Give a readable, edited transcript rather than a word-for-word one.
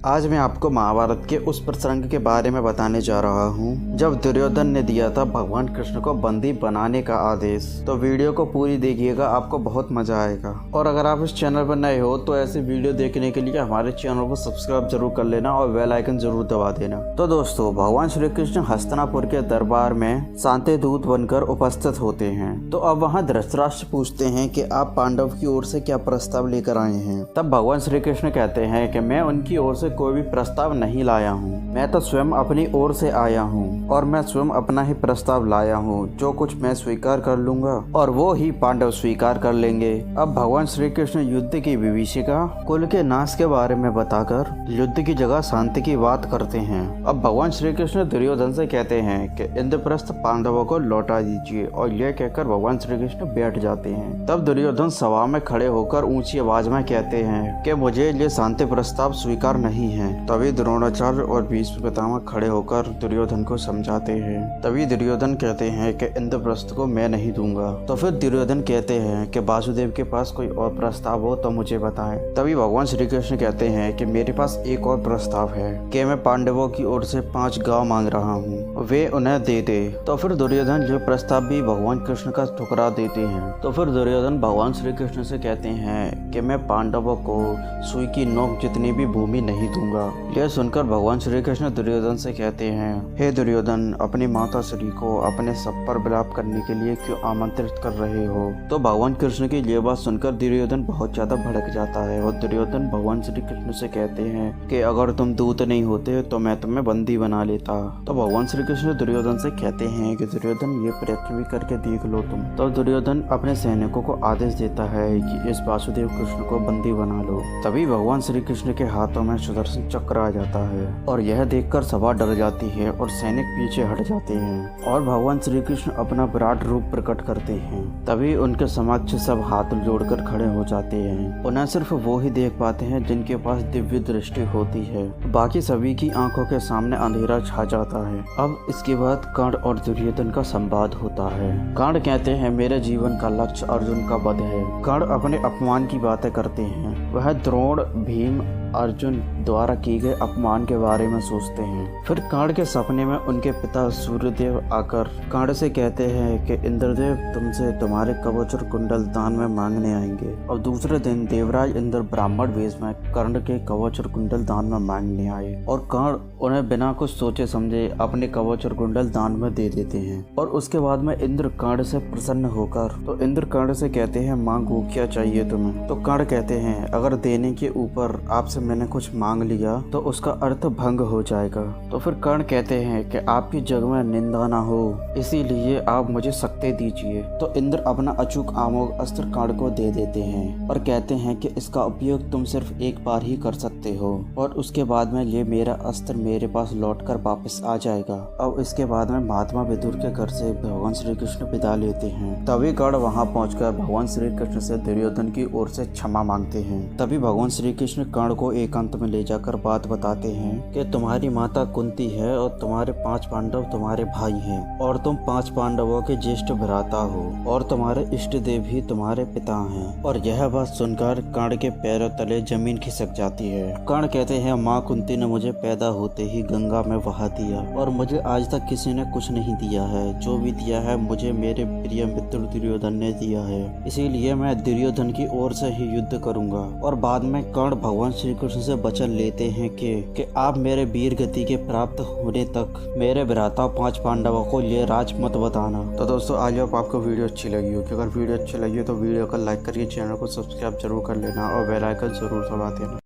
आज मैं आपको महाभारत के उस प्रसंग के बारे में बताने जा रहा हूँ जब दुर्योधन ने दिया था भगवान कृष्ण को बंदी बनाने का आदेश। तो वीडियो को पूरी देखिएगा, आपको बहुत मजा आएगा। और अगर आप इस चैनल पर नए हो तो ऐसी वीडियो देखने के लिए हमारे चैनल को सब्सक्राइब जरूर कर लेना और बेल आइकन जरूर दबा देना। तो दोस्तों, भगवान श्री कृष्ण हस्तिनापुर के दरबार में शांति दूत बनकर उपस्थित होते हैं। तो अब वहाँ धृतराष्ट्र पूछते हैं कि आप पांडव की ओर से क्या प्रस्ताव लेकर आए हैं। तब भगवान श्री कृष्ण कहते हैं कि मैं उनकी ओर से कोई भी प्रस्ताव नहीं लाया हूँ, मैं तो स्वयं अपनी ओर से आया हूँ और मैं स्वयं अपना ही प्रस्ताव लाया हूँ। जो कुछ मैं स्वीकार कर लूंगा और वो ही पांडव स्वीकार कर लेंगे। अब भगवान श्री कृष्ण युद्ध की विभीषिका कुल के नाश के बारे में बताकर युद्ध की जगह शांति की बात करते हैं। अब भगवान श्री कृष्ण दुर्योधन से कहते हैं कि इंद्रप्रस्थ पांडवों को लौटा दीजिए, और यह कहकर भगवान श्री कृष्ण बैठ जाते हैं। तब दुर्योधन सभा में खड़े होकर ऊंची आवाज में कहते हैं कि मुझे ये शांति प्रस्ताव स्वीकार नहीं है। तभी द्रोणाचार्य और भीष्म पितामह खड़े होकर दुर्योधन को समझाते हैं। तभी दुर्योधन कहते हैं कि इंद्रप्रस्थ को मैं नहीं दूंगा। तो फिर दुर्योधन कहते हैं कि वासुदेव के पास कोई और प्रस्ताव हो तो मुझे बताएं। तभी भगवान श्री कृष्ण कहते हैं कि मेरे पास एक और प्रस्ताव है कि मैं पांडवों की ओर से 5 गांव मांग रहा हूँ, वे उन्हें दे दे। तो फिर दुर्योधन जो प्रस्ताव भी भगवान कृष्ण का ठुकरा देते हैं। तो फिर दुर्योधन भगवान श्री कृष्ण से कहते हैं कि मैं पांडवों को सुई की नोक जितनी भी भूमि नहीं दूंगा। यह सुनकर भगवान श्री कृष्ण दुर्योधन से कहते हैं, हे दुर्योधन, अपनी माता श्री को अपने सब पर विलाप करने के लिए क्यों आमंत्रित कर रहे हो। तो भगवान कृष्ण की ये बात सुनकर दुर्योधन बहुत ज्यादा भड़क जाता है और दुर्योधन भगवान श्री कृष्ण से कहते हैं कि अगर तुम दूत नहीं होते तो मैं तुम्हें बंदी बना लेता। तो भगवान श्री कृष्ण दुर्योधन से कहते हैं कि दुर्योधन ये प्रयत्न भी करके देख लो तुम। तो दुर्योधन अपने सैनिकों को आदेश देता है कि इस वासुदेव कृष्ण को बंदी बना लो। तभी भगवान श्री कृष्ण के हाथों में सुदर्शन चक्र आ जाता है और यह देखकर सभा डर जाती है और सैनिक पीछे हट जाते हैं और भगवान श्री कृष्ण अपना विराट रूप प्रकट करते हैं। तभी उनके समक्ष सब हाथ जोड़कर खड़े हो जाते हैं। उन्हें सिर्फ वो ही देख पाते हैं जिनके पास दिव्य दृष्टि होती है, बाकी सभी की आंखों के सामने अंधेरा छा जाता है। अब इसके बाद कर्ण और दुर्योधन का संवाद होता है। कर्ण कहते हैं मेरे जीवन का लक्ष्य अर्जुन का वध है। कर्ण अपने अपमान की बातें करते हैं। वह द्रोण, भीम, अर्जुन द्वारा किए गए अपमान के बारे में सोचते हैं। फिर कर्ण के सपने में उनके पिता सूर्यदेव आकर कर्ण से कहते हैं कि इंद्रदेव तुमसे तुम्हारे कवच और कुंडल दान में मांगने आएंगे। और दूसरे दिन देवराज इंद्र ब्राह्मण वेश में कर्ण के कवच और कुंडल दान में मांगने आए और कर्ण उन्हें बिना कुछ सोचे समझे अपने कवच और कुंडल दान में दे देते हैं। और उसके बाद में इंद्र कर्ण से प्रसन्न होकर तो इंद्र कर्ण से कहते हैं मांगो, क्या चाहिए तुम्हें। तो कर्ण कहते हैं अगर देने के ऊपर आपसे मैंने कुछ मांग लिया तो उसका अर्थ भंग हो जाएगा। तो फिर कर्ण कहते हैं कि आपकी जग में निंदा ना हो, इसीलिए आप मुझे शक्ति दीजिए। तो इंद्र अपना अचूक आमोग अस्त्र कर्ण को दे देते हैं और कहते हैं कि इसका उपयोग तुम सिर्फ एक बार ही कर सकते हो और उसके बाद में ये मेरा अस्त्र मेरे पास लौटकर वापस आ जाएगा। अब इसके बाद में महात्मा विदुर के घर से भगवान श्री कृष्ण विदा लेते हैं। तभी कर्ण वहां पहुंचकर भगवान श्री कृष्ण से दुर्योधन की ओर से क्षमा मांगते हैं। तभी भगवान श्री कृष्ण कर्ण को एकांत में ले जाकर बात बताते हैं कि तुम्हारी माता कुंती है और तुम्हारे 5 पांडव तुम्हारे भाई हैं और तुम 5 पांडवों के ज्येष्ठ भ्राता हो और तुम्हारे इष्ट देव भी तुम्हारे पिता हैं। और यह बात सुनकर कर्ण के पैरों तले जमीन खिसक जाती है। कर्ण कहते हैं माँ कुंती ने मुझे पैदा होते ही गंगा में बहा दिया और मुझे आज तक किसी ने कुछ नहीं दिया है। जो भी दिया है मुझे मेरे प्रिय मित्र दुर्योधन ने दिया है, इसीलिए मैं दुर्योधन की ओर से ही युद्ध करूंगा। और बाद में कर्ण भगवान श्री कृष्ण से वचन लेते हैं कि आप मेरे वीर गति के प्राप्त होने तक मेरे भ्राता 5 पांडवों को ये राज मत बताना। तो दोस्तों, आज आपको वीडियो अच्छी लगी हो, अगर वीडियो अच्छी लगी हो तो वीडियो को लाइक करके चैनल को सब्सक्राइब जरूर कर लेना और बेल आइकन जरूर दबा देना।